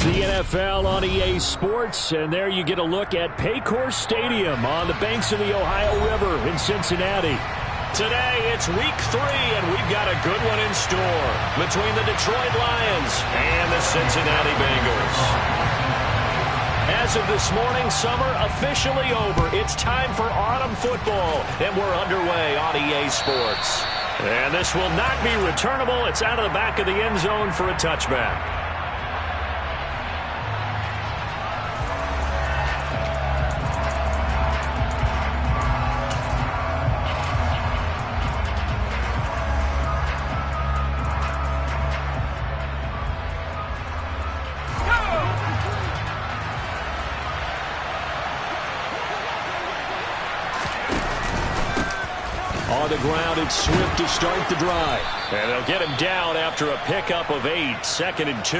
It's the NFL on EA Sports, and there you get a look at Paycor Stadium on the banks of the Ohio River in Cincinnati. Today, it's week 3, and we've got a good one in store between the Detroit Lions and the Cincinnati Bengals. As of this morning, summer officially over. It's time for autumn football, and we're underway on EA Sports. And this will not be returnable. It's out of the back of the end zone for a touchback. On the ground, it's Swift to start the drive. And they'll get him down after a pickup of 8, 2nd and 2.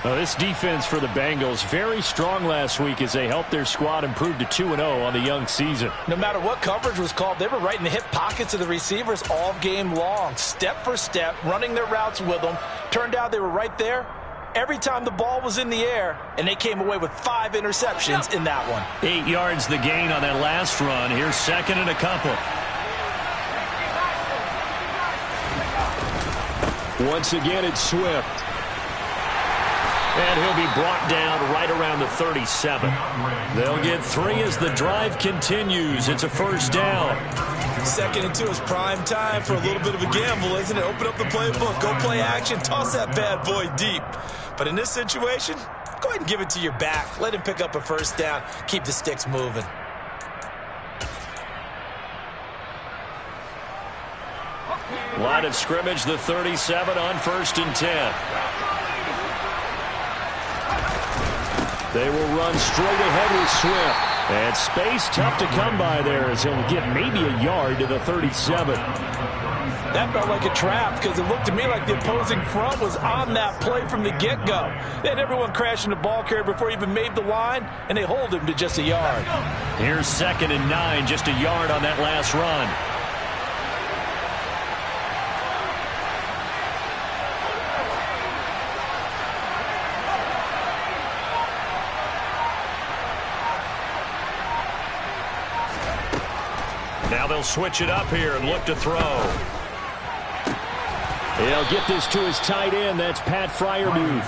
Now, this defense for the Bengals, very strong last week as they helped their squad improve to 2-0 on the young season. No matter what coverage was called, they were right in the hip pockets of the receivers all game long, step for step, running their routes with them. Turned out they were right there every time the ball was in the air, and they came away with 5 interceptions in that one. 8 yards the gain on that last run. Here's 2nd and a couple. Once again, it's Swift. And he'll be brought down right around the 37. They'll get 3 as the drive continues. It's a first down. 2nd and 2 is prime time for a little bit of a gamble, isn't it? Open up the playbook, go play action, toss that bad boy deep. But in this situation, go ahead and give it to your back. Let him pick up a first down. Keep the sticks moving. Line of scrimmage, the 37 on 1st and 10. They will run straight ahead with Swift. And space tough to come by there as he'll get maybe a yard to the 37. That felt like a trap because it looked to me like the opposing front was on that play from the get-go. They had everyone crashing the ball carrier before he even made the line, and they hold him to just a yard. Here's 2nd and 9, just a yard on that last run. Now they'll switch it up here and look to throw. He'll get this to his tight end. That's Pat Freiermuth.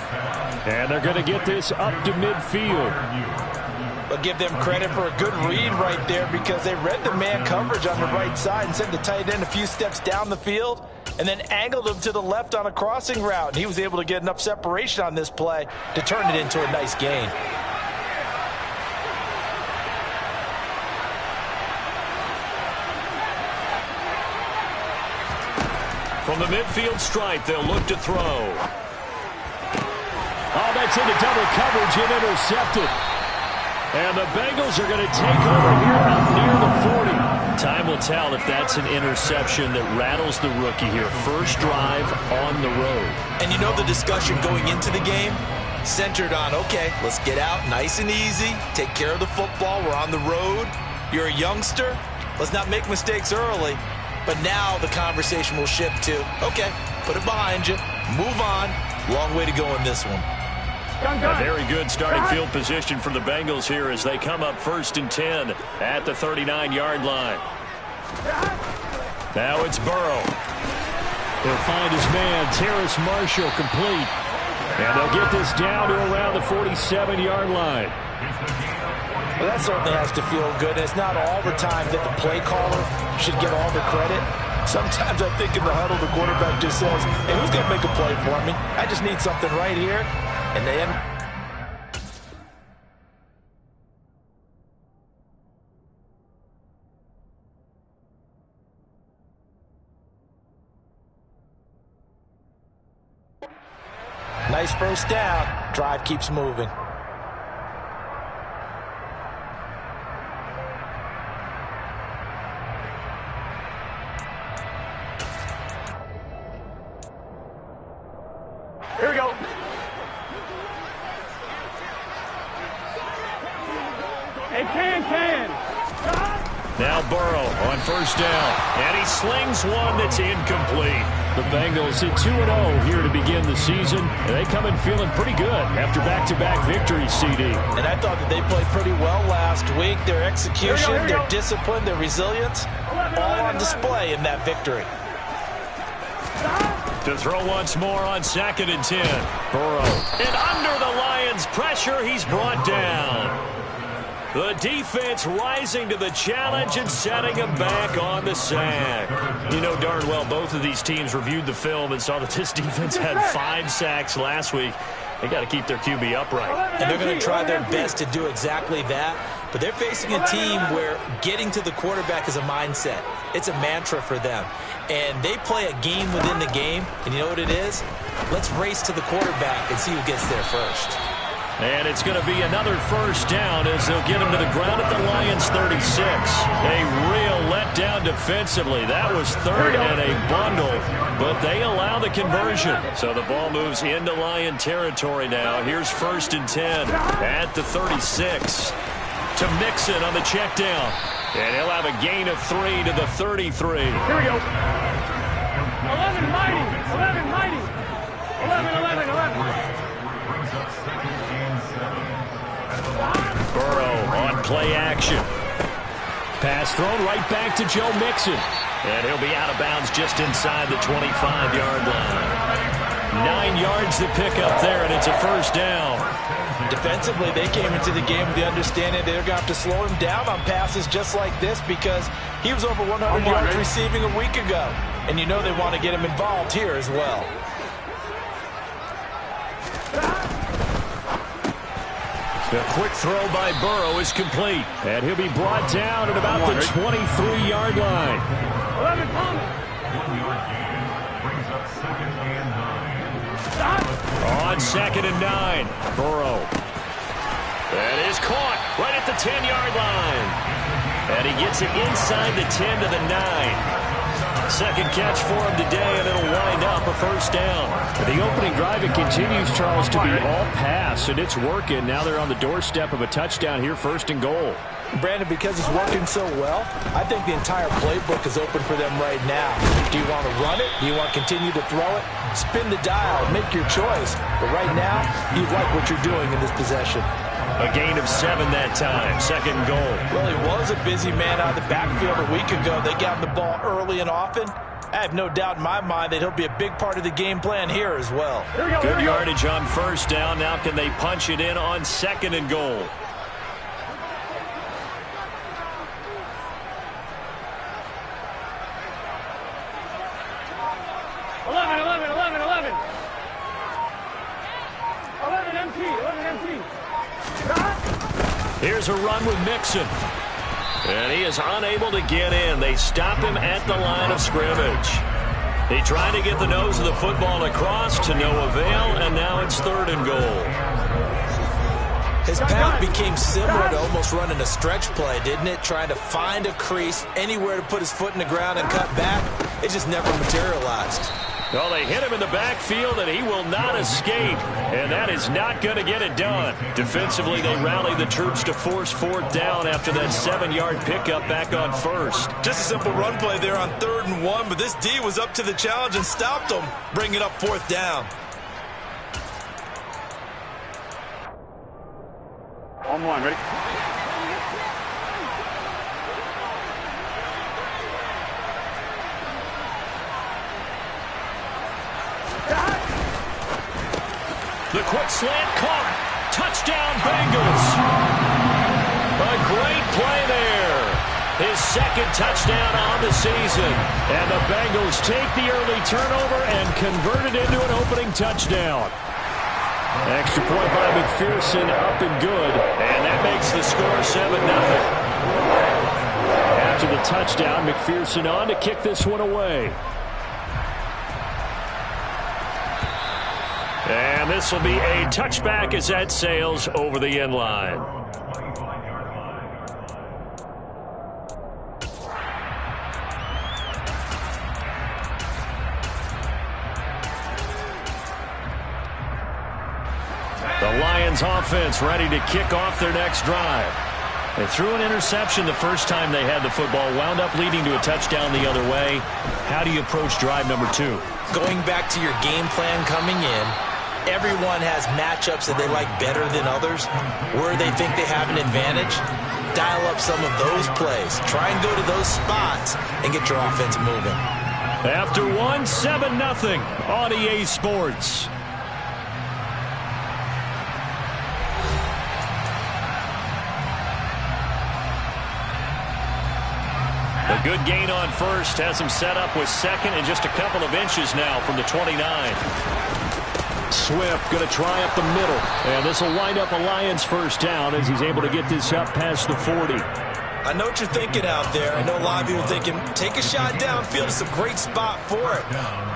And they're going to get this up to midfield. But give them credit for a good read right there because they read the man coverage on the right side and sent the tight end a few steps down the field and then angled him to the left on a crossing route. And he was able to get enough separation on this play to turn it into a nice gain. From the midfield stripe, they'll look to throw. Oh, that's into double coverage and intercepted. And the Bengals are going to take over here up near the 40. Time will tell if that's an interception that rattles the rookie here. First drive on the road. And you know the discussion going into the game? Centered on, okay, let's get out nice and easy, take care of the football, we're on the road. You're a youngster, let's not make mistakes early. But now the conversation will shift to, okay, put it behind you, move on. Long way to go in this one. A very good starting field position for the Bengals here as they come up 1st and 10 at the 39-yard line. Now it's Burrow. He'll find his man, Terrace Marshall, complete. And they'll get this down to around the 47-yard line. Well, that certainly has to feel good. It's not all the time that the play caller should get all the credit. Sometimes I think in the huddle, the quarterback just says, hey, who's going to make a play for me? I just need something right here. And then nice first down. Drive keeps moving. Here we go. Hey, can. Now Burrow on 1st down. And he slings one that's incomplete. The Bengals at 2-0 here to begin the season. And they come in feeling pretty good after back-to-back victories, CD. And I thought that they played pretty well last week. Their execution, their discipline, their resilience, all on display in that victory. To throw once more on 2nd and 10. Burrow. And under the Lions' pressure, he's brought down. The defense rising to the challenge and setting him back on the sack. You know darn well both of these teams reviewed the film and saw that this defense had 5 sacks last week. They got to keep their QB upright. And they're going to try their best to do exactly that. But they're facing a team where getting to the quarterback is a mindset. It's a mantra for them. And they play a game within the game. And you know what it is? Let's race to the quarterback and see who gets there first. And it's going to be another first down as they'll get him to the ground at the Lions 36. A real letdown defensively. That was 3rd and a bundle, but they allow the conversion. So the ball moves into Lion territory now. Here's 1st and 10 at the 36. To Mixon on the check down. And he'll have a gain of 3 to the 33. Here we go. 11 mighty. 11 mighty. 11. Burrow on play action. Pass thrown right back to Joe Mixon. And he'll be out of bounds just inside the 25-yard line. 9 yards to pick up there, and it's a first down. Defensively, they came into the game with the understanding they're going to have to slow him down on passes just like this because he was over 100 yards receiving a week ago. And you know they want to get him involved here as well. The quick throw by Burrow is complete. And he'll be brought down at about the 23-yard line. 11 coming. On 2nd and 9. Burrow. That is caught right at the 10-yard line. And he gets it inside the 10 to the 9. Second catch for him today, and it'll wind up a first down. The opening drive, it continues, Charles, to be all pass, and it's working. Now they're on the doorstep of a touchdown here, 1st and goal. Brandon, because it's working so well, I think the entire playbook is open for them right now. Do you want to run it? Do you want to continue to throw it? Spin the dial. Make your choice. But right now, you like what you're doing in this possession. A gain of 7 that time. 2nd and goal. Well, he was a busy man out of the backfield a week ago. They got him the ball early and often. I have no doubt in my mind that he'll be a big part of the game plan here as well. Good yardage on first down. Now can they punch it in on 2nd and goal? Here's a run with Mixon. And he is unable to get in. They stop him at the line of scrimmage. He tried to get the nose of the football across to no avail, and now it's 3rd and goal. His path became similar to almost running a stretch play, didn't it? Trying to find a crease, anywhere to put his foot in the ground and cut back. It just never materialized. Well, they hit him in the backfield, and he will not escape. And that is not going to get it done. Defensively, they rally the troops to force 4th down after that 7-yard pickup back on 1st. Just a simple run play there on 3rd and 1, but this D was up to the challenge and stopped him, bringing up 4th down. On 1, ready? The quick slant caught. Touchdown, Bengals. A great play there. His 2nd touchdown on the season. And the Bengals take the early turnover and convert it into an opening touchdown. Extra point by McPherson, up and good. And that makes the score 7-0. After the touchdown, McPherson on to kick this one away. And this will be a touchback as that sails over the end line. The Lions offense ready to kick off their next drive. They threw an interception the first time they had the football, wound up leading to a touchdown the other way. How do you approach drive number 2? Going back to your game plan coming in, everyone has matchups that they like better than others, where they think they have an advantage. Dial up some of those plays. Try and go to those spots and get your offense moving. After 7-0 on EA Sports. A good gain on first has him set up with second and just a couple of inches now from the 29. Swift going to try up the middle. And this will wind up a Lions first down as he's able to get this up past the 40. I know what you're thinking out there. I know a lot of people thinking, take a shot downfield. It's a great spot for it.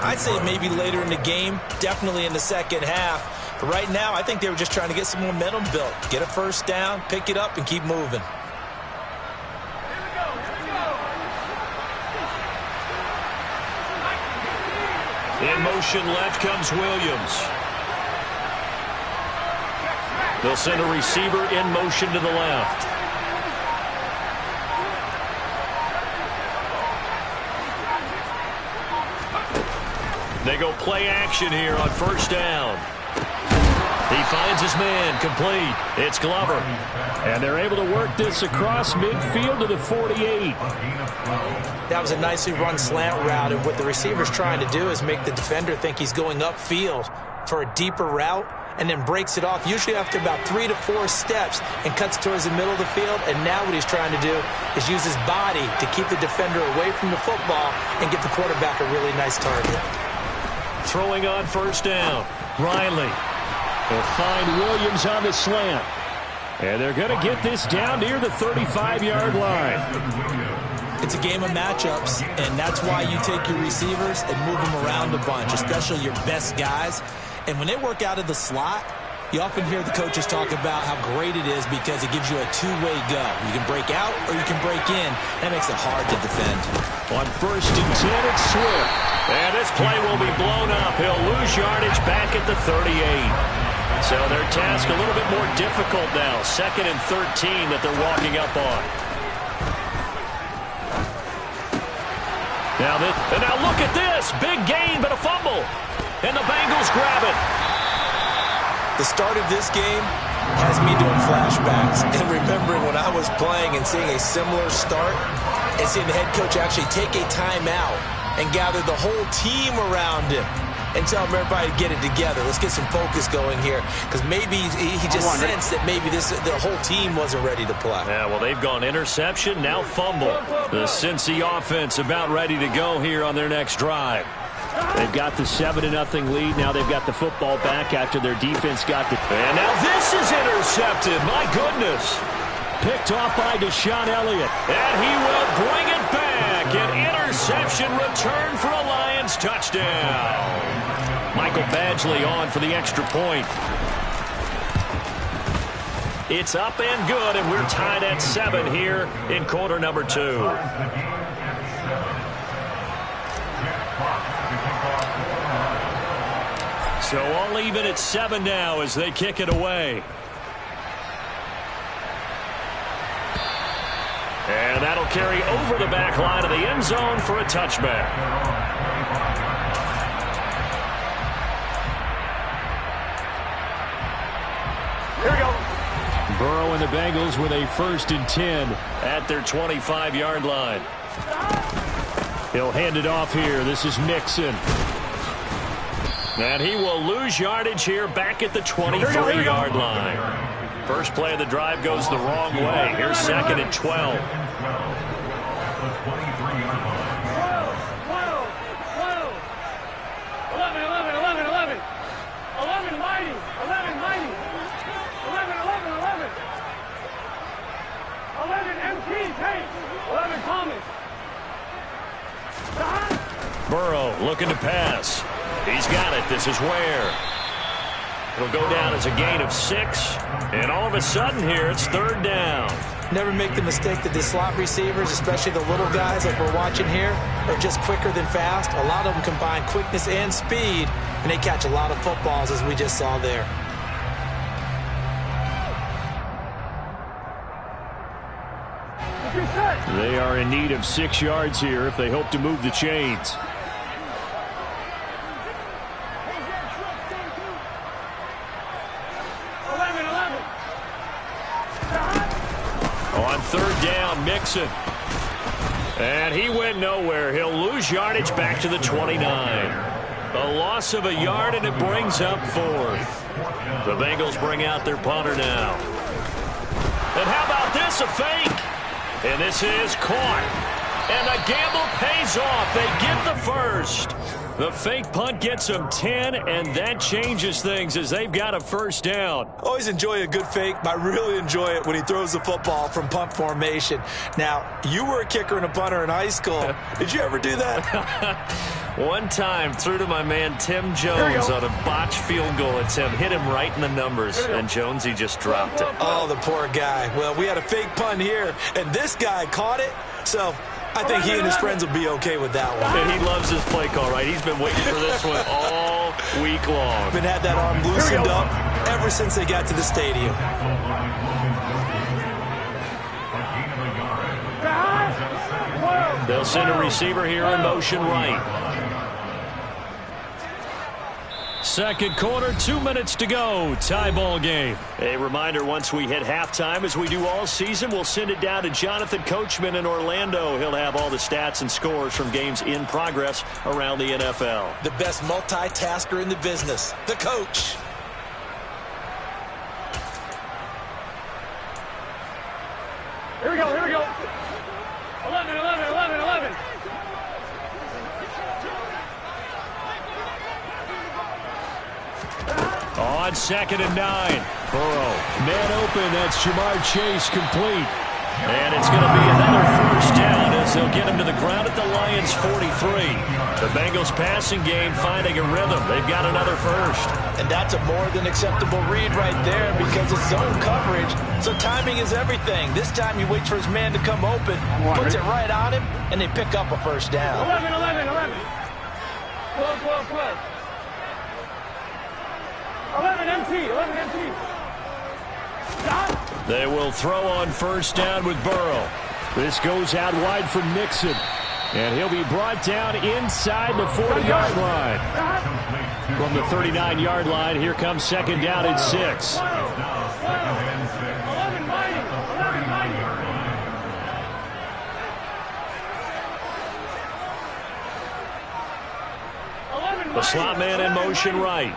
I'd say maybe later in the game, definitely in the second half. But right now, I think they were just trying to get some momentum built. Get a first down, pick it up, and keep moving. In motion left comes Williams. They'll send a receiver in motion to the left. They go play action here on first down. He finds his man, complete. It's Glover. And they're able to work this across midfield to the 48. That was a nicely run slant route, and what the receiver's trying to do is make the defender think he's going upfield for a deeper route, and then breaks it off, usually after about 3 to 4 steps, and cuts towards the middle of the field. And now what he's trying to do is use his body to keep the defender away from the football and give the quarterback a really nice target. Throwing on first down, Riley. They'll find Williams on the slant. And they're going to get this down near the 35-yard line. It's a game of matchups, and that's why you take your receivers and move them around a bunch, especially your best guys. And when they work out of the slot, you often hear the coaches talk about how great it is because it gives you a two-way go. You can break out or you can break in. That makes it hard to defend. On first and 10, it's Swift. And this play will be blown up. He'll lose yardage back at the 38. So their task a little bit more difficult now. 2nd and 13 that they're walking up on. Now look at this. Big gain, but a fumble. And the Bengals grab it. The start of this game has me doing flashbacks and remembering when I was playing and seeing a similar start and seeing the head coach actually take a timeout and gather the whole team around him and tell everybody to get it together. Let's get some focus going here, because maybe he just sensed that maybe the whole team wasn't ready to play. Yeah, well, they've gone interception, now fumble. The Cincy offense about ready to go here on their next drive. They've got the 7-0 lead. Now they've got the football back after their defense got the... And now this is intercepted. My goodness. Picked off by Deshaun Elliott. And he will bring it back. An interception return for a Lions touchdown. Michael Badgley on for the extra point. It's up and good, and we're tied at 7 here in quarter number 2. So all even at 7 now as they kick it away. And that'll carry over the back line of the end zone for a touchback. Here we go. Burrow and the Bengals with a 1st and 10 at their 25-yard line. He'll hand it off here. This is Mixon. And he will lose yardage here back at the 23-yard line. First play of the drive goes the wrong way. Here's 2nd and 12. 11 Thomas. Burrow looking to pass. He's got it. This is Ware. It'll go down as a gain of 6. And all of a sudden here, it's 3rd down. Never make the mistake that the slot receivers, especially the little guys like we're watching here, are just quicker than fast. A lot of them combine quickness and speed, and they catch a lot of footballs, as we just saw there. They are in need of 6 yards here if they hope to move the chains. On third down, Mixon. And he went nowhere. He'll lose yardage back to the 29. A loss of a yard, and it brings up 4th. The Bengals bring out their punter now. And how about this, a fake? And this is caught. And the gamble pays off. They get the first. The fake punt gets them 10, and that changes things as they've got a first down. Always enjoy a good fake, but I really enjoy it when he throws the football from punt formation. Now, you were a kicker and a punter in high school. Did you ever do that? One time, threw to my man Tim Jones on a botched field goal attempt. Hit him right in the numbers, and Jonesy just dropped it. Oh, the poor guy. Well, we had a fake punt here, and this guy caught it, so I think he and his friends will be okay with that one. And he loves his play call, right? He's been waiting for this one all week long. Been had that arm loosened up ever since they got to the stadium. They'll send a receiver here in motion right. Second quarter, 2 minutes to go. Tie ball game. A reminder, once we hit halftime, as we do all season, we'll send it down to Jonathan Coachman in Orlando. He'll have all the stats and scores from games in progress around the NFL. The best multitasker in the business, the coach. Here we go, here we go. 11, 11, 11, 11. On 2nd and 9. Burrow. Man open. That's Jamar Chase complete. And it's going to be another first down as they'll get him to the ground at the Lions' 43. The Bengals passing game finding a rhythm. They've got another first. And that's a more than acceptable read right there because it's zone coverage. So timing is everything. This time he waits for his man to come open, puts it right on him, and they pick up a first down. 11, 11, 11. 12, 12, 12. 11 MT, 11 MT. Stop. They will throw on first down with Burrow. This goes out wide for Mixon. And he'll be brought down inside the 40-yard line. From the 39-yard line, here comes second down and 6. 11 mighty, 11 mighty. The slot man in motion right.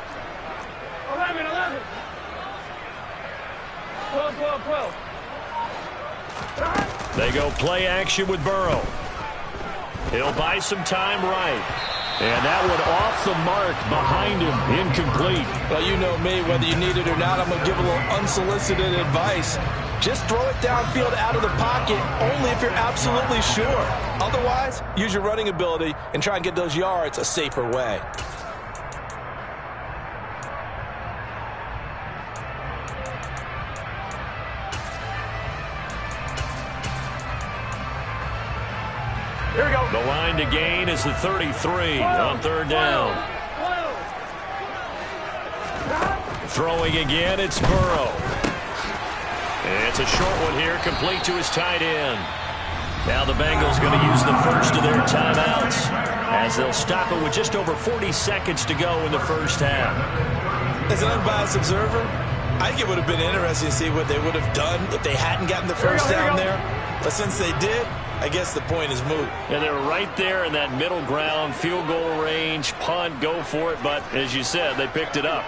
11, 11. 12, 12, 12. They go play action with Burrow. He'll buy some time right. And that one off the mark behind him. Incomplete. Well, you know me, whether you need it or not, I'm going to give a little unsolicited advice. Just throw it downfield out of the pocket only if you're absolutely sure. Otherwise, use your running ability and try and get those yards a safer way. Here we go. The line to gain is the 33 on third down. Throwing again, it's Burrow. It's a short one here, complete to his tight end. Now the Bengals going to use the first of their timeouts as they'll stop it with just over 40 seconds to go in the first half. As an unbiased observer, I think it would have been interesting to see what they would have done if they hadn't gotten the first down there. But since they did, I guess the point is moot. And they're right there in that middle ground, field goal range, punt, go for it. But as you said, they picked it up.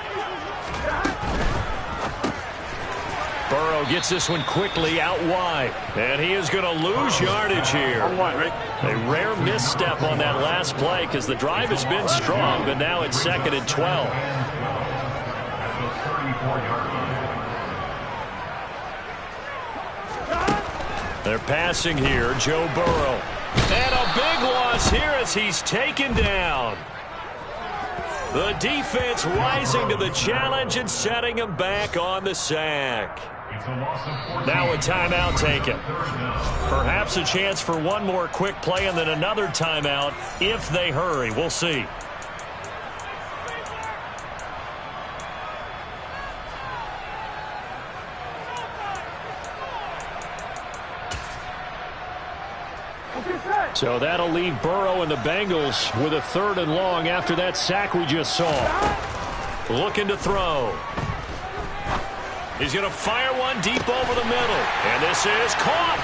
Burrow gets this one quickly out wide. And he is going to lose yardage here. A rare misstep on that last play because the drive has been strong, but now it's 2nd and 12. They're passing here, Joe Burrow. And a big loss here as he's taken down. The defense rising to the challenge and setting him back on the sack. Now a timeout taken. Perhaps a chance for one more quick play and then another timeout if they hurry. We'll see. So that'll leave Burrow and the Bengals with a 3rd and long after that sack we just saw. Looking to throw. He's going to fire one deep over the middle. And this is caught.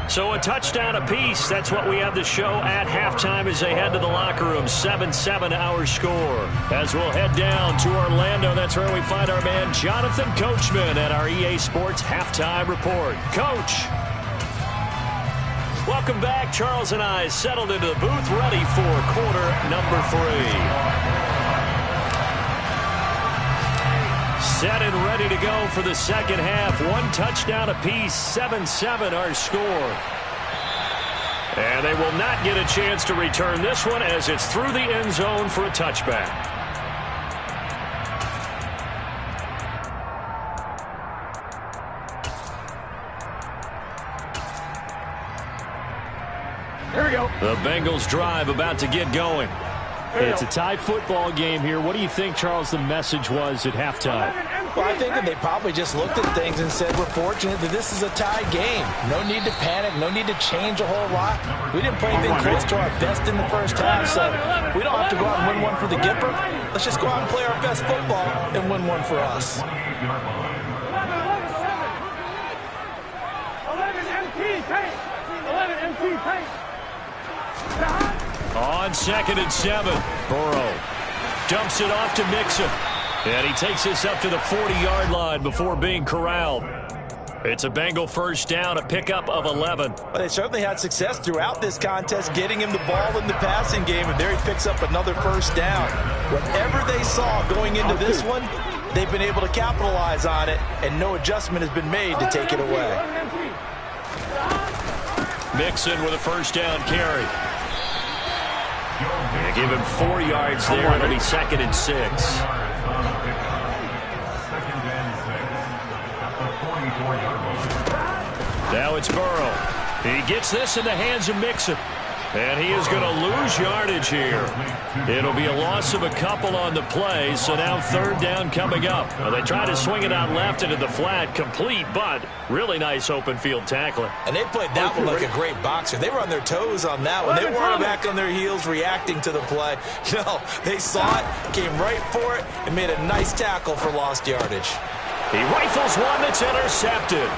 So a touchdown apiece. That's what we have to show at halftime as they head to the locker room. 7-7 our score. As we'll head down to Orlando, that's where we find our man Jonathan Coachman at our EA Sports Halftime Report. Coach. Welcome back. Charles and I settled into the booth, ready for quarter number 3. Set and ready to go for the second half. 1 touchdown apiece, 7-7 our score. And they will not get a chance to return this one as it's through the end zone for a touchback. Here we go. The Bengals drive about to get going. It's a tie football game here. What do you think, Charles, the message was at halftime? Well, I think that they probably just looked at things and said, we're fortunate that this is a tie game. No need to panic. No need to change a whole lot. We didn't play anything close to our best in the first half, so we don't have to go out and win one for the Gipper. Let's just go out and play our best football and win one for us. 11 MT tank. 11 MT tank. On 2nd and 7, Burrow dumps it off to Mixon. And he takes this up to the 40-yard line before being corralled. It's a Bengal first down, a pickup of 11. Well, they certainly had success throughout this contest, getting him the ball in the passing game, and there he picks up another first down. Whatever they saw going into this one, they've been able to capitalize on it, and no adjustment has been made to take it away. Mixon with a first down carry. They give him 4 yards there. It'll be 2nd and 6. Now it's Burrow. He gets this in the hands of Mixon. And he is going to lose yardage here. It'll be a loss of a couple on the play, so now 3rd down coming up. Well, they try to swing it out left into the flat, complete, but really nice open field tackling. And they played that one like a great boxer. They were on their toes on that one. They weren't back on their heels reacting to the play. No, they saw it, came right for it, and made a nice tackle for lost yardage. He rifles one that's intercepted.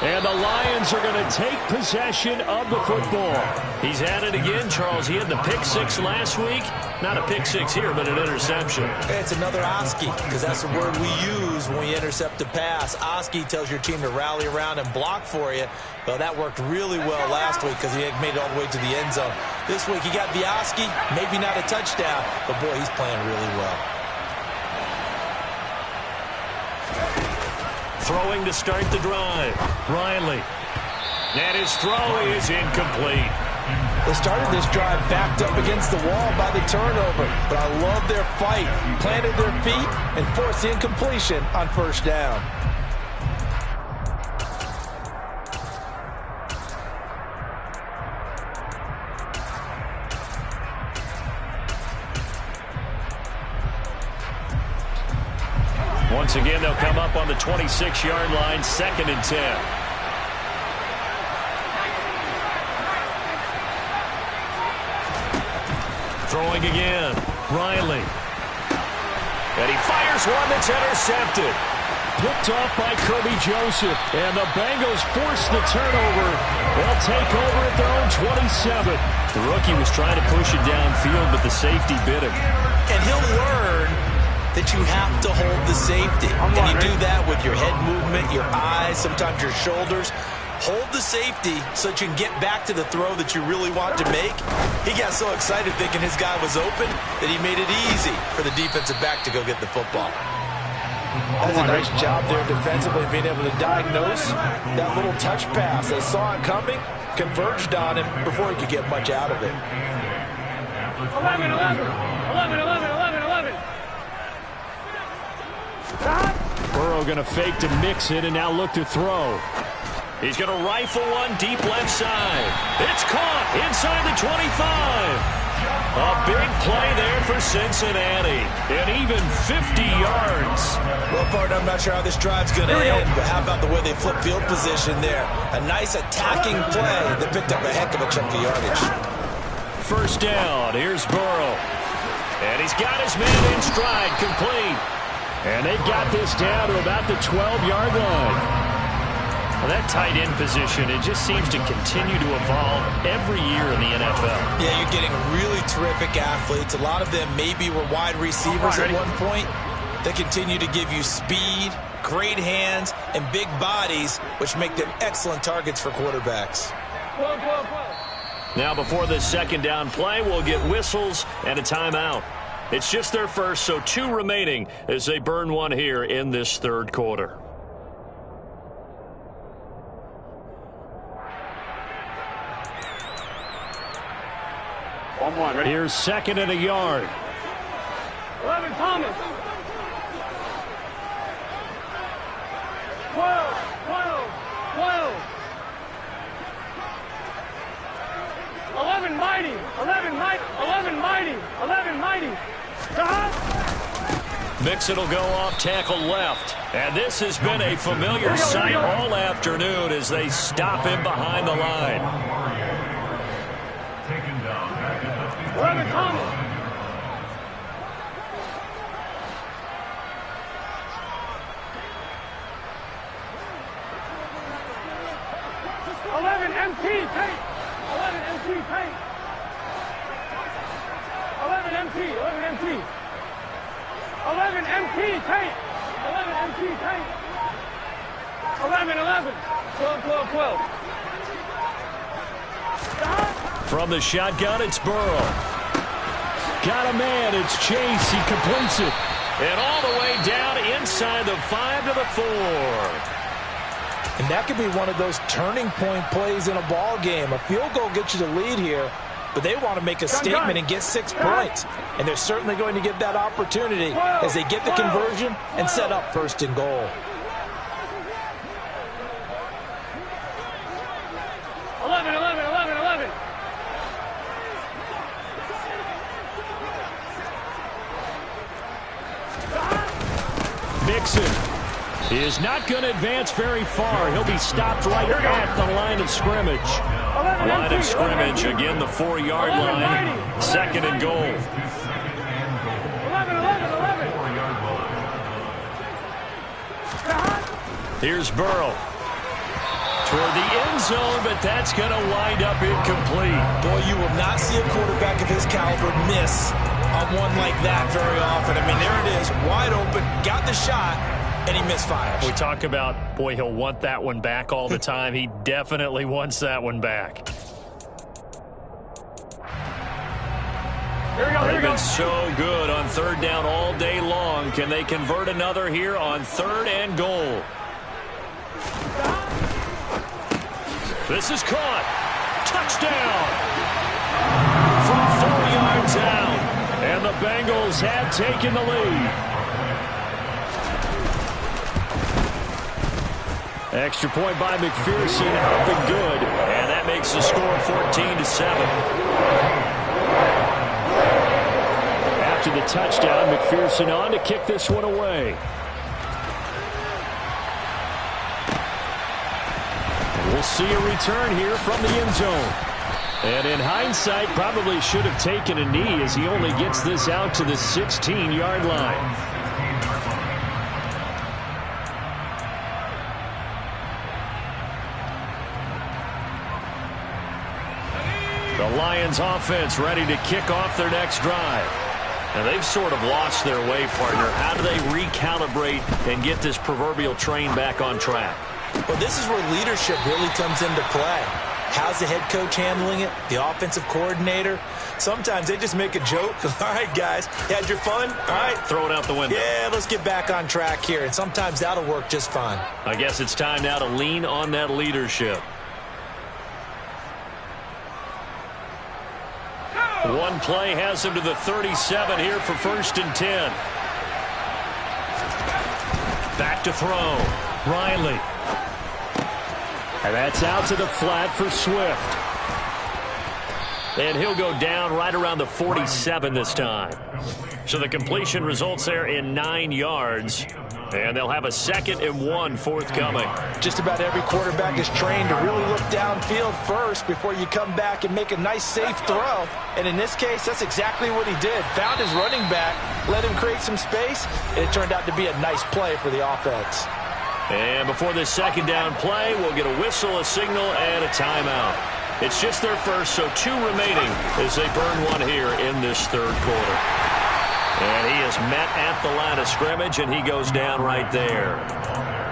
And the Lions are going to take possession of the football. He's at it again, Charles. He had the pick 6 last week. Not a pick 6 here, but an interception. It's another Oski, because that's the word we use when we intercept a pass. Oski tells your team to rally around and block for you. Well, that worked really well last week because he made it all the way to the end zone. This week he got the Oski, maybe not a touchdown, but boy, he's playing really well. Throwing to start the drive. Riley. And his throw is incomplete. They started this drive backed up against the wall by the turnover, but I love their fight. Planted their feet and forced the incompletion on first down. Once again, they'll come up on the 26-yard line, 2nd and 10. Throwing again, Riley. And he fires one that's intercepted. Picked off by Kirby Joseph. And the Bengals force the turnover. They'll take over at their own 27. The rookie was trying to push it downfield, but the safety bit him. And he'll learn that you have to hold the safety. And you do that with your head movement, your eyes, sometimes your shoulders. Hold the safety so that you can get back to the throw that you really want to make. He got so excited thinking his guy was open that he made it easy for the defensive back to go get the football. That's a nice job there defensively, being able to diagnose that little touch pass. They saw it coming, converged on him before he could get much out of it. 11, 11, 11, 11, 11, 11. Burrow going to fake to Mixon and now look to throw. He's going to rifle one deep left side. It's caught inside the 25. A big play there for Cincinnati. And even 50 yards. Well, partner, I'm not sure how this drive's going to end, but how about the way they flip field position there? A nice attacking play that picked up a heck of a chunk of yardage. First down. Here's Burrow. And he's got his man in stride, complete. And they've got this down to about the 12-yard line. Well, that tight end position, it just seems to continue to evolve every year in the NFL. Yeah, you're getting really terrific athletes. A lot of them maybe were wide receivers at one point. They continue to give you speed, great hands, and big bodies, which make them excellent targets for quarterbacks. Now, before this second down play, we'll get whistles and a timeout. It's just their first, so 2 remaining as they burn one here in this third quarter. One, ready? Here's second and a yard. 11, Thomas. 12. 11, mighty. 11, mighty. Mixon will go off tackle left. And this has been a familiar sight all afternoon as they stop him behind the line. 11, Thomas. 11, MT, Tate. 11, MT, Tate. 11, MT, 11, MT. 11, MT, Tate. 11, MT, Tate. 11, 12. From the shotgun, it's Burrow. Got a man. It's Chase. He completes it. And all the way down inside the 5 to the 4. And that could be one of those turning point plays in a ball game. A field goal gets you the lead here, but they want to make a statement and get 6 points. And they're certainly going to get that opportunity as they get the conversion and set up first and goal. 11. Mixon is not going to advance very far. He'll be stopped right at the line of scrimmage. Line of scrimmage, again the 4-yard line. Second and goal. 11. Here's Burrow. Toward the end zone, but that's going to wind up incomplete. Boy, you will not see a quarterback of his caliber miss on one like that very often. I mean, there it is, wide open, got the shot, and he misfires. We talk about, boy, he'll want that one back all the time. He definitely wants that one back. They've been so good on third down all day long. Can they convert another here on third and goal? This is caught. Touchdown. From 4 yards out. And the Bengals have taken the lead. Extra point by McPherson. Nothing good. And that makes the score 14-7. After the touchdown, McPherson on to kick this one away. We'll see a return here from the end zone. And in hindsight, probably should have taken a knee as he only gets this out to the 16-yard line. The Lions offense ready to kick off their next drive. Now they've sort of lost their way, partner. How do they recalibrate and get this proverbial train back on track? Well, this is where leadership really comes into play. How's the head coach handling it? The offensive coordinator? Sometimes they just make a joke. All right, guys, you had your fun? All right. Throw it out the window. Yeah, let's get back on track here. And sometimes that'll work just fine. I guess it's time now to lean on that leadership. One play has him to the 37 here for 1st and 10. Back to throw. Riley. And that's out to the flat for Swift. And he'll go down right around the 47 this time. So the completion results there in 9 yards. And they'll have a 2nd and 1 forthcoming. Just about every quarterback is trained to really look downfield first before you come back and make a nice, safe throw. And in this case, that's exactly what he did. Found his running back, let him create some space, and it turned out to be a nice play for the offense. And before this 2nd down play, we'll get a whistle, a signal, and a timeout. It's just their first, so 2 remaining as they burn one here in this 3rd quarter. And he is met at the line of scrimmage, and he goes down right there.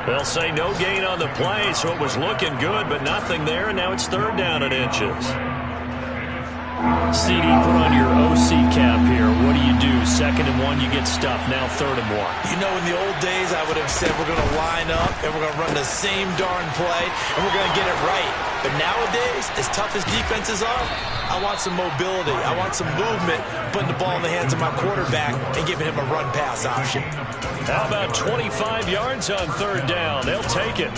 They'll say no gain on the play, so it was looking good, but nothing there, and now it's 3rd down and inches. CD, put on your OC cap here. What do you do? 2nd and 1, you get stuffed. Now 3rd and 1. You know, in the old days, I would have said we're going to line up and we're going to run the same darn play and we're going to get it right. But nowadays, as tough as defenses are, I want some mobility. I want some movement, putting the ball in the hands of my quarterback and giving him a run-pass option. How about 25 yards on 3rd down? They'll take it.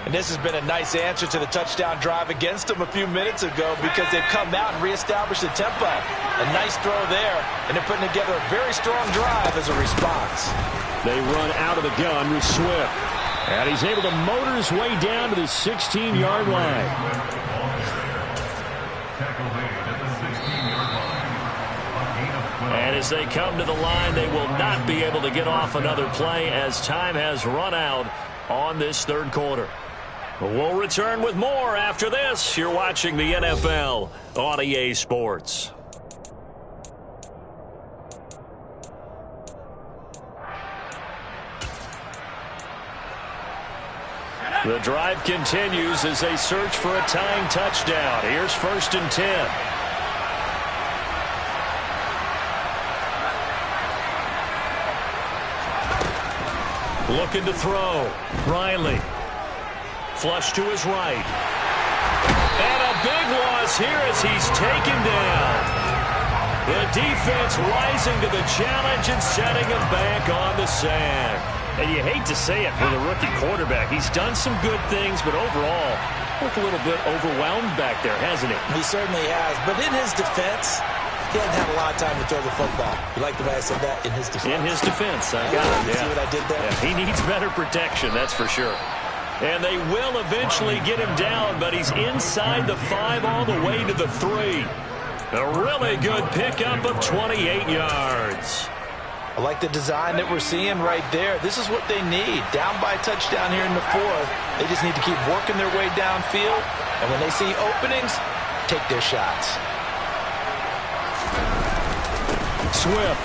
And this has been a nice answer to the touchdown drive against them a few minutes ago because they've come out and reestablished the tempo. A nice throw there, and they're putting together a very strong drive as a response. They run out of the gun with Swift. And he's able to motor his way down to the 16-yard line. And as they come to the line, they will not be able to get off another play as time has run out on this 3rd quarter. We'll return with more after this. You're watching the NFL on EA Sports. The drive continues as they search for a tying touchdown. Here's 1st and 10. Looking to throw. Riley. Flush to his right. And a big loss here as he's taken down. The defense rising to the challenge and setting him back on the sand. And you hate to say it for the rookie quarterback. He's done some good things, but overall, looked a little bit overwhelmed back there, hasn't he? He certainly has. But in his defense, he hasn't had a lot of time to throw the football. You like the way I said that? In his defense. In his defense. I got it. See what I did there? Yeah, he needs better protection, that's for sure. And they will eventually get him down, but he's inside the 5 all the way to the 3. A really good pickup of 28 yards. I like the design that we're seeing right there. This is what they need. Down by a touchdown here in the 4th. They just need to keep working their way downfield. And when they see openings, take their shots. Swift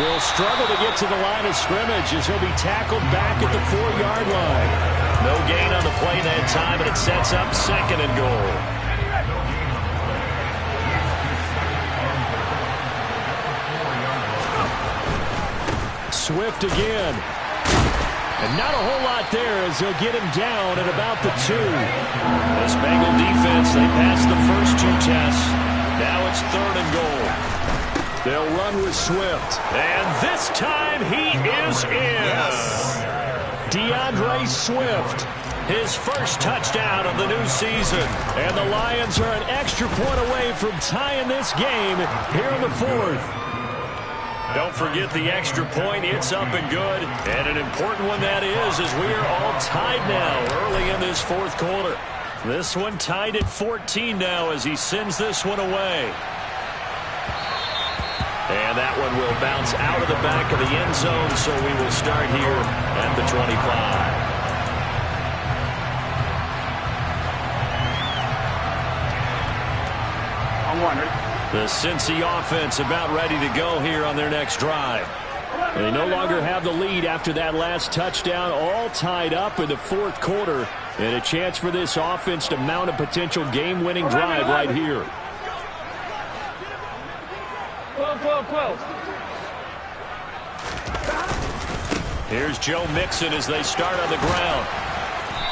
will struggle to get to the line of scrimmage as he'll be tackled back at the 4-yard line. No gain on the play that time, and it sets up 2nd and goal. Swift again. And not a whole lot there as they'll get him down at about the 2. This Bengal defense, they passed the first 2 tests. Now it's 3rd and goal. They'll run with Swift. And this time he is in. Yes. DeAndre Swift. His first touchdown of the new season. And the Lions are an extra point away from tying this game here in the 4th. Don't forget the extra point. It's up and good. And an important one that is, as we are all tied now early in this 4th quarter. This one tied at 14 now as he sends this one away. And that one will bounce out of the back of the end zone, so we will start here at the 25. I'm wondering. The Cincy offense about ready to go here on their next drive. They no longer have the lead after that last touchdown, all tied up in the 4th quarter. And a chance for this offense to mount a potential game-winning drive right here. 12. Here's Joe Mixon as they start on the ground.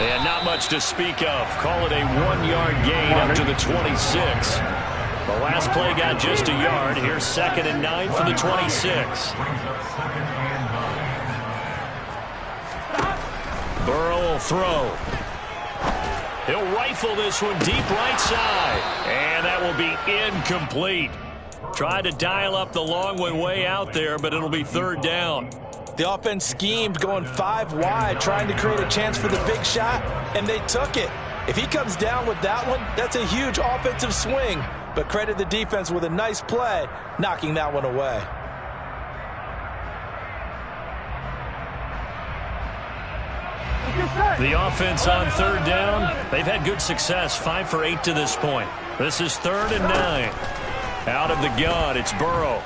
And not much to speak of. Call it a 1-yard gain up to the 26. The last play got just a yard. Here's 2nd and 9 from the 26. Burrow will throw. He'll rifle this one deep right side. And that will be incomplete. Tried to dial up the long one way out there, but it'll be third down. The offense schemed going 5 wide, trying to create a chance for the big shot, and they took it. If he comes down with that one, that's a huge offensive swing. But credit the defense with a nice play, knocking that one away. The offense on third down, they've had good success, 5 for 8 to this point. This is 3rd and 9. Out of the gun, it's Burrow.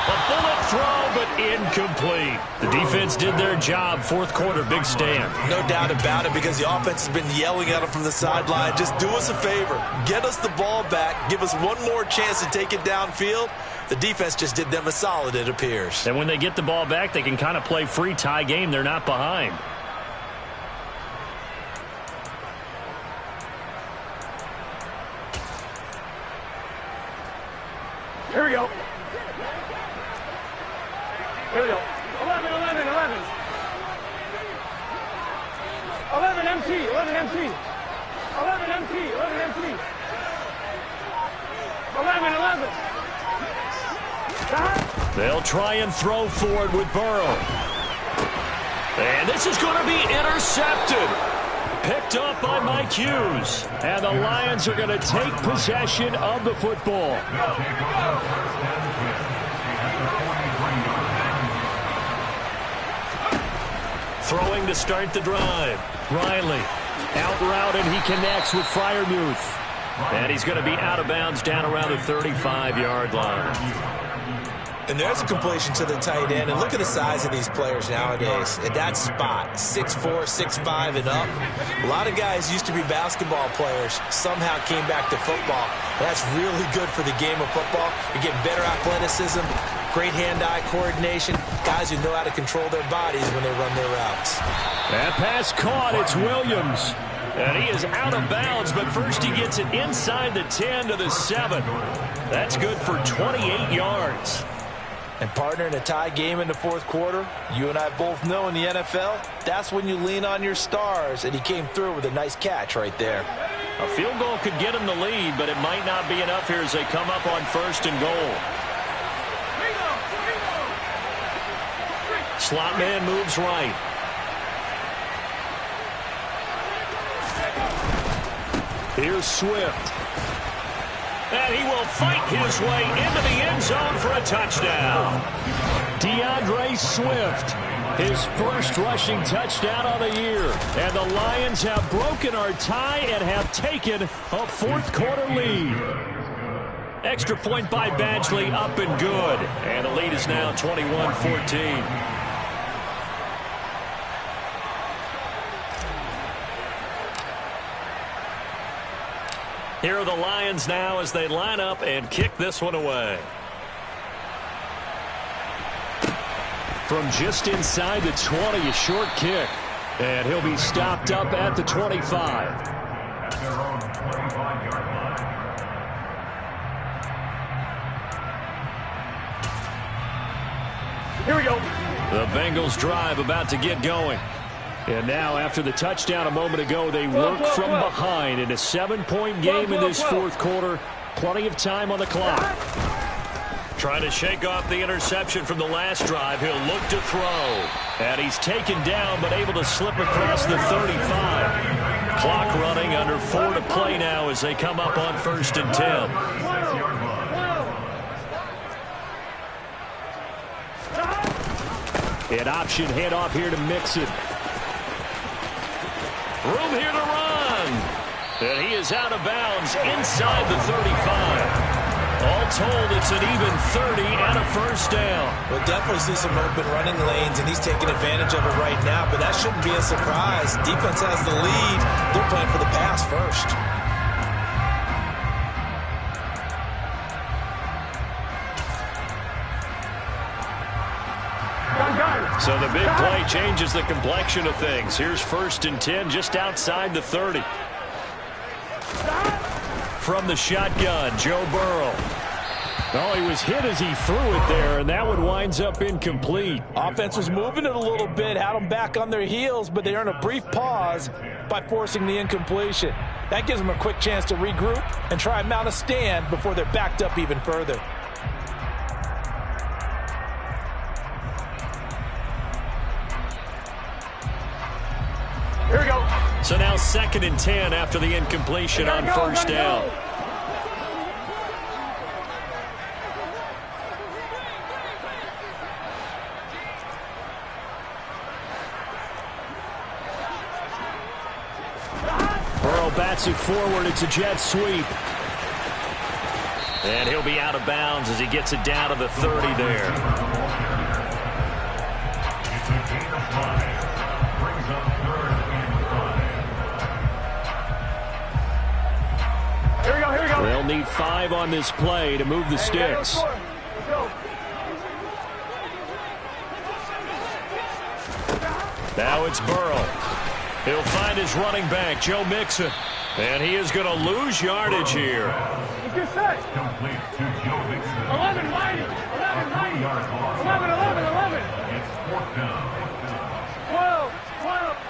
A bullet throw, but incomplete. The defense did their job. 4th quarter, big stand. No doubt about it, because the offense has been yelling at him from the sideline. Just do us a favor. Get us the ball back. Give us one more chance to take it downfield. The defense just did them a solid, it appears. And when they get the ball back, they can kind of play free tie game. They're not behind. Here we go. Here we go. 11, 11, 11. 11 MT, 11 MT. 11 MT, 11 MT. 11, 11. They'll try and throw forward with Burrow. And this is going to be intercepted. Picked up by Mike Hughes. And the Lions are going to take possession of the football. Throwing to start the drive. Riley out route, and he connects with Freiermuth. And he's going to be out of bounds down around the 35-yard line. And there's a completion to the tight end. And look at the size of these players nowadays. At that spot, 6'4", 6'5", and up. A lot of guys used to be basketball players, somehow came back to football. That's really good for the game of football. You're getting better athleticism, great hand-eye coordination, guys who know how to control their bodies when they run their routes. That pass caught. It's Williams. And he is out of bounds, but first he gets it inside the 10 to the 7. That's good for 28 yards. And partner, in a tie game in the 4th quarter, you and I both know in the NFL, that's when you lean on your stars, and he came through with a nice catch right there. A field goal could get him the lead, but it might not be enough here as they come up on 1st and goal. Slot man moves right. Here's Swift. And he will fight his way into the end zone for a touchdown. DeAndre Swift, his first rushing touchdown of the year. And the Lions have broken our tie and have taken a 4th quarter lead. Extra point by Badgley, up and good. And the lead is now 21-14. Here are the Lions now as they line up and kick this one away. From just inside the 20, a short kick. And he'll be stopped up at the 25. Here we go. The Bengals drive about to get going. And now, after the touchdown a moment ago, they work from behind in a 7-point game in this 4th quarter. Plenty of time on the clock. Trying to shake off the interception from the last drive. He'll look to throw. And he's taken down, but able to slip across the 35. Clock running, under 4 to play now as they come up on 1st and 10. An option handoff here to Mixon. Room here to run. And he is out of bounds inside the 35. All told, it's an even 30 and a first down. We'll definitely see some open running lanes, and he's taking advantage of it right now, but that shouldn't be a surprise. Defense has the lead. They're playing for the pass first. So the big play changes the complexion of things. Here's 1st and 10 just outside the 30. From the shotgun, Joe Burrow. Oh, he was hit as he threw it there, and that one winds up incomplete. Offense was moving it a little bit, had them back on their heels, but they earn a brief pause. by forcing the incompletion. That gives them a quick chance to regroup and try and mount a stand before they're backed up even further. Here we go. So now 2nd and 10 after the incompletion on first down. Burrow bats it forward. It's a jet sweep. And he'll be out of bounds as he gets it down to the 30 there. They'll need 5 on this play to move the sticks. Now it's Burrow. He'll find his running back, Joe Mixon. And he is going to lose yardage here. 11, mighty. 11, mighty. 11. It's 4th down. 12,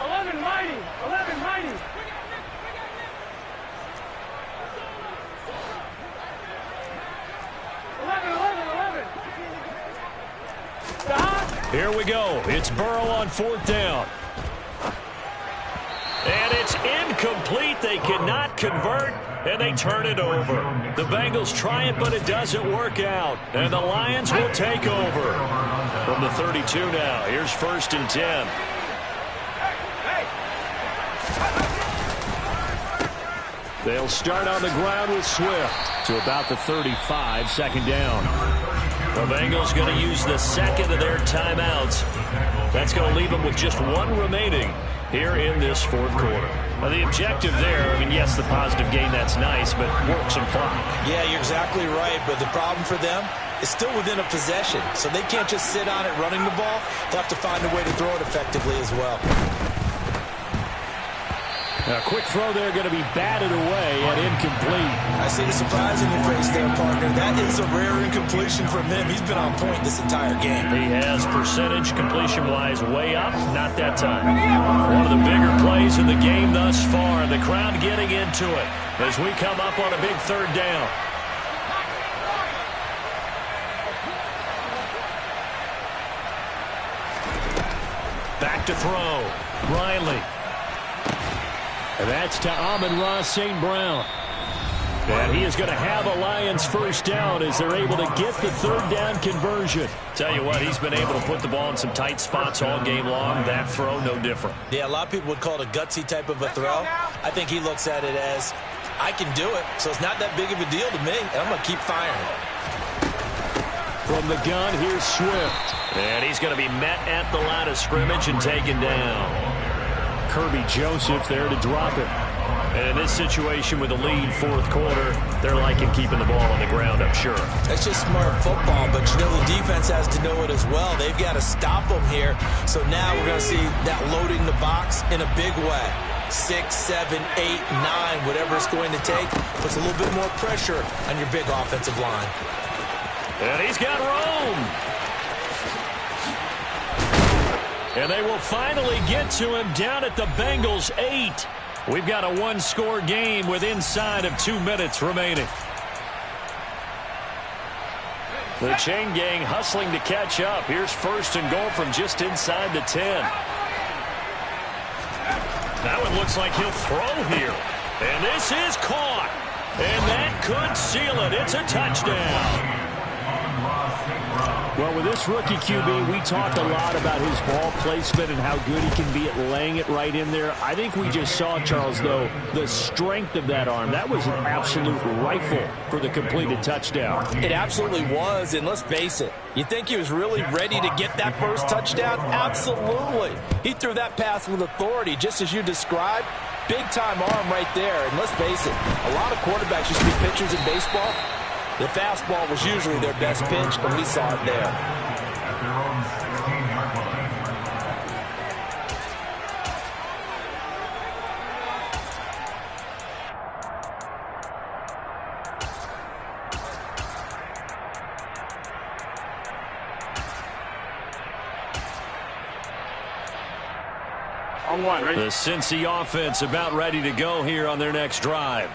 11, mighty. 11, mighty. Here we go. It's Burrow on 4th down. And it's incomplete. They cannot convert, and they turn it over. The Bengals try it, but it doesn't work out. And the Lions will take over. From the 32 now, here's 1st and 10. They'll start on the ground with Swift to about the 35, 2nd down. The Bengals going to use the 2nd of their timeouts. That's going to leave them with just 1 remaining here in this 4th quarter. Now, the objective there, I mean, yes, the positive gain, that's nice, but work some clock. Yeah, you're exactly right, but the problem for them is still within a possession, so they can't just sit on it running the ball. They'll have to find a way to throw it effectively as well. A quick throw there going to be batted away and incomplete. I see the surprise in your face there, partner. That is a rare incompletion from him. He's been on point this entire game. He has percentage completion-wise way up. Not that time. One of the bigger plays in the game thus far. The crowd getting into it as we come up on a big 3rd down. Back to throw. Riley. And that's to Amon-Ra St. Brown. And he is going to have a Lions 1st down as they're able to get the 3rd down conversion. Tell you what, he's been able to put the ball in some tight spots all game long. That throw, no different. Yeah, a lot of people would call it a gutsy type of a throw. I think he looks at it as, I can do it, so it's not that big of a deal to me, and I'm going to keep firing. From the gun, here's Swift. And he's going to be met at the line of scrimmage and taken down. Kirby Joseph there to drop it. And in this situation with the lead 4th quarter, they're liking keeping the ball on the ground, I'm sure. That's just smart football, but you know the defense has to know it as well. They've got to stop them here. So now we're going to see that loading the box in a big way. 6, 7, 8, 9, whatever it's going to take, puts a little bit more pressure on your big offensive line. And he's got room. And they will finally get to him down at the Bengals 8. We've got a 1-score game with inside of 2 minutes remaining. The chain gang hustling to catch up. Here's 1st and goal from just inside the 10. That one looks like he'll throw here. And this is caught. And that could seal it. It's a touchdown. Well, with this rookie QB, we talk a lot about his ball placement and how good he can be at laying it right in there. I think we just saw, Charles, though, the strength of that arm. That was an absolute rifle for the completed touchdown. It absolutely was, and let's face it. You think he was really ready to get that first touchdown? Absolutely. He threw that pass with authority, just as you described. Big-time arm right there, and let's face it, a lot of quarterbacks used to be pitchers in baseball. The fastball was usually their best pitch, and we saw it there. On one, ready? The Cincy offense about ready to go here on their next drive.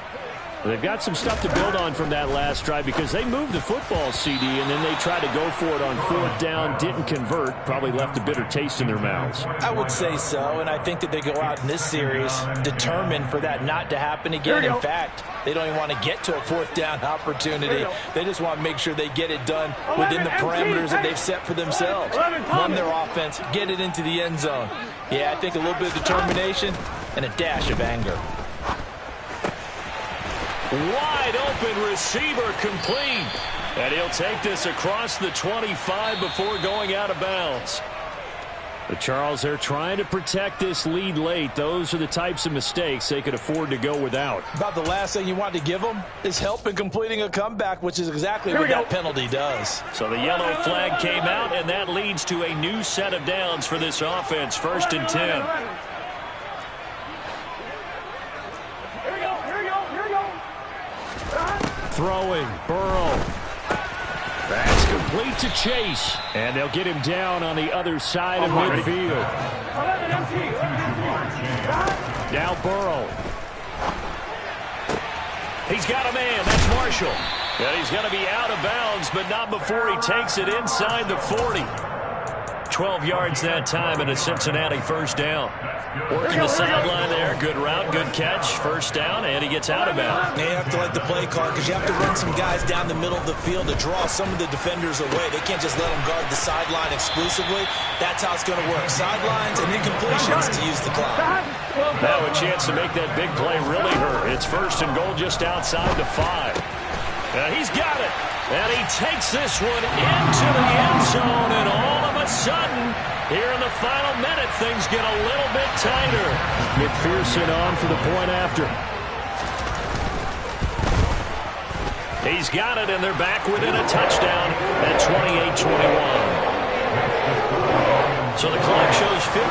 They've got some stuff to build on from that last drive because they moved the football, CD, and then they tried to go for it on 4th down, didn't convert, probably left a bitter taste in their mouths. I would say so, and I think that they go out in this series determined for that not to happen again. In fact, they don't even want to get to a 4th down opportunity. They just want to make sure they get it done within the parameters that they've set for themselves. Run their offense, get it into the end zone. Yeah, I think a little bit of determination and a dash of anger. Wide open receiver complete. And he'll take this across the 25 before going out of bounds. The Charles, they're trying to protect this lead late. Those are the types of mistakes they could afford to go without. About the last thing you want to give them is help in completing a comeback, which is exactly what that penalty does. So the yellow flag came out, and that leads to a new set of downs for this offense. 1st and 10. Throwing, Burrow. That's complete to Chase. And they'll get him down on the other side of midfield. Now Burrow. He's got a man. That's Marshall. And he's going to be out of bounds, but not before he takes it inside the 40. 12 yards that time and a Cincinnati 1st down. Working the sideline there. Good route, good catch. 1st down, and he gets out of bounds. You have to like the play call because you have to run some guys down the middle of the field to draw some of the defenders away. They can't just let them guard the sideline exclusively. That's how it's going to work. Sidelines and incompletions to use the clock. Now a chance to make that big play really hurt. It's 1st and goal just outside the 5. He's got it. And he takes this one into the end zone, and all of a sudden, here in the final minute, things get a little bit tighter. McPherson on for the point after. He's got it, and they're back within a touchdown at 28-21. So the clock shows 55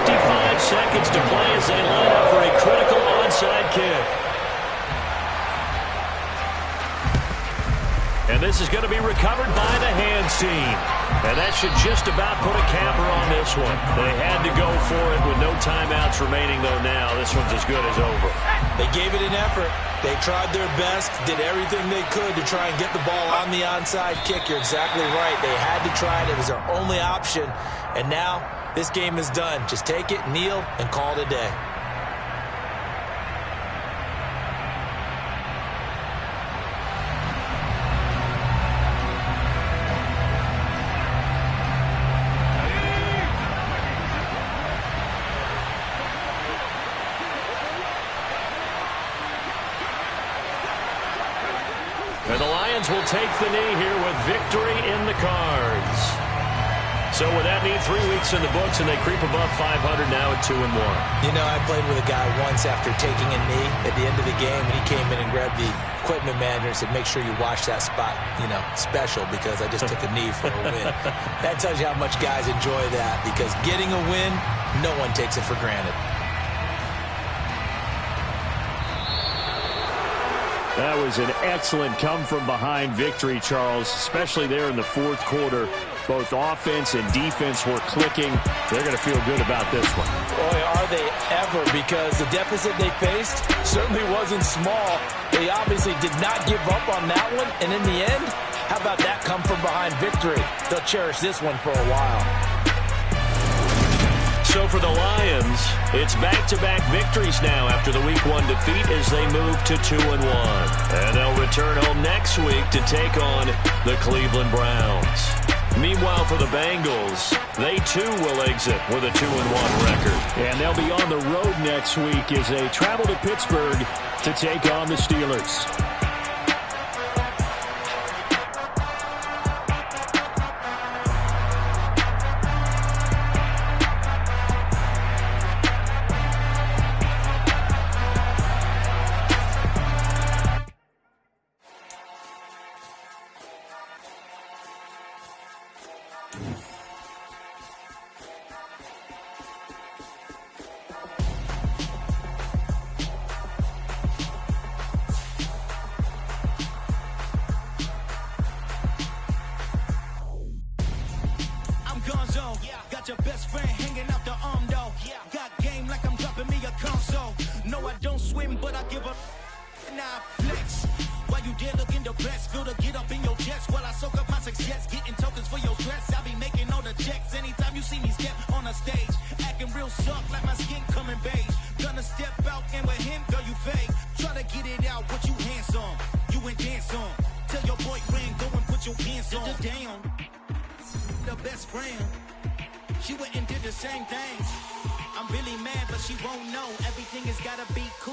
seconds to play as they line up for a critical onside kick. And this is going to be recovered by the hands team. And that should just about put a capper on this one. They had to go for it with no timeouts remaining, though now. This one's as good as over. They gave it an effort. They tried their best, did everything they could to try and get the ball on the onside kick. You're exactly right. They had to try it. It was their only option. And now this game is done. Just take it, kneel, and call it a day. And the Lions will take the knee here with victory in the cards. So with that knee, 3 weeks in the books, and they creep above 500 now at 2-1. You know, I played with a guy once after taking a knee at the end of the game, and he came in and grabbed the equipment manager and said, make sure you wash that spot, you know, special, because I just took a knee for a win. That tells you how much guys enjoy that, because getting a win, no one takes it for granted. That was an excellent come-from-behind victory, Charles, especially there in the 4th quarter. Both offense and defense were clicking. They're going to feel good about this one. Boy, are they ever, because the deficit they faced certainly wasn't small. They obviously did not give up on that one, and in the end, how about that come-from-behind victory? They'll cherish this one for a while. So for the Lions, it's back-to-back victories now after the Week 1 defeat as they move to 2-1. And they'll return home next week to take on the Cleveland Browns. Meanwhile, for the Bengals, they too will exit with a 2-1 record. And they'll be on the road next week as they travel to Pittsburgh to take on the Steelers. Got your best friend hanging out the arm though. Got game like I'm dropping So, no, I don't swim, but I give a nah flex. While you there looking the best, feel the get up in your chest while I soak up my success, getting tokens for your stress. I be making all the checks anytime you see me step on a stage, acting real soft like my skin coming beige. Gonna step out and with him, girl, you fake. Try to get it out, but you handsome, you ain't dance on. Tell your boyfriend, go and put your hands on. Down, the best friend, she went and did the same thing. I'm really mad, but she won't know. Everything has gotta be cool.